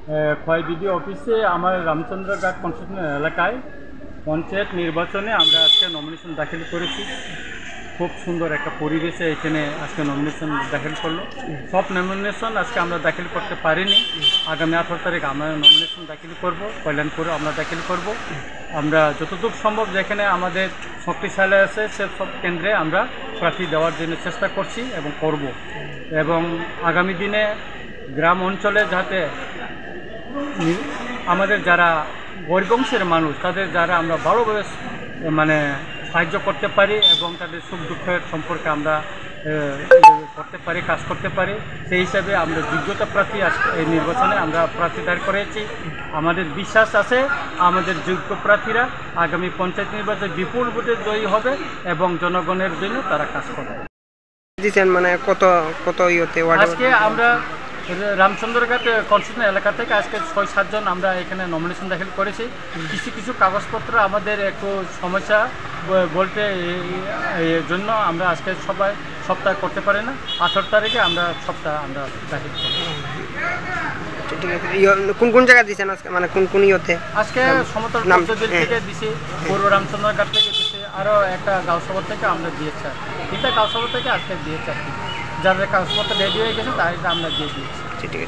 Khowai BDO অফিসে আমার Ramchandraghat constitution এলাকায় পঞ্চায়েত নির্বাচনে আমরা আজকে নমিনেশন দাখিল করেছি। খুব সুন্দর একটা পরিবেশে এখানে আজকে নমিনেশন দাখিল করলো। সব নমিনেশন আজকে আমরা দাখিল করতে পারিনি। আগামী 18 তারিখ আমরা নমিনেশন দাখিল করব, কল্যাণপুরে আমরা দাখিল করব। আমরা যতটুকু সম্ভব যেখানে আমাদের শক্তিশালী আছে সব কেন্দ্রে আমরা প্রার্থী দেওয়ার জন্য চেষ্টা করছি এবং করব। এবং আগামী দিনে গ্রাম অঞ্চলে যাতে আমাদের যারা গরিব অংশের মানুষ তাদের যারা আমরা ভালোভাবে সাহায্য করতে পারি এবং তাদের সুখ দুঃখের সম্পর্কে আমরা করতে পারি, কাজ করতে পারি, সেই হিসাবে আমরা যোগ্যতা প্রার্থী এই নির্বাচনে আমরা প্রার্থী দাঁড় করেছি। আমাদের বিশ্বাস আছে আমাদের যোগ্য প্রার্থীরা আগামী পঞ্চায়েত নির্বাচনে বিপুল ভোটে জয়ী হবে এবং জনগণের জন্য তারা কাজ করবে। মানে কত কত আজকে আমরা রামচন্দ্রঘাট কনস্টিটিউশন এলাকা থেকে আজকে 6-7 জন আমরা এখানে নমিনেশন দাখিল করেছি। কিছু কাগজপত্র আমাদের একটু সমস্যা বলতে এর জন্য আমরা আজকে সপ্তাহ করতে পারি না। 18 তারিখে আমরা সপ্তাহ আমরা দাখিল করব। ঠিক আছে। কোন কোন জায়গা দিয়েছেন আজকে, মানে কোন কোন আজকে সমতল থেকে দিছি, পূর্ব রামচন্দ্রঘাট থেকে দিছি, আরও একটা গাঁওসভা থেকে আমরা দিয়েছি। 3টা গাঁওসভা থেকে আজকে দিয়েছি আর কি। যাদের কাগজপত্র রেডি হয়ে গেছে তাদের আমরা দিয়ে দিয়েছি। ঠিক আছে।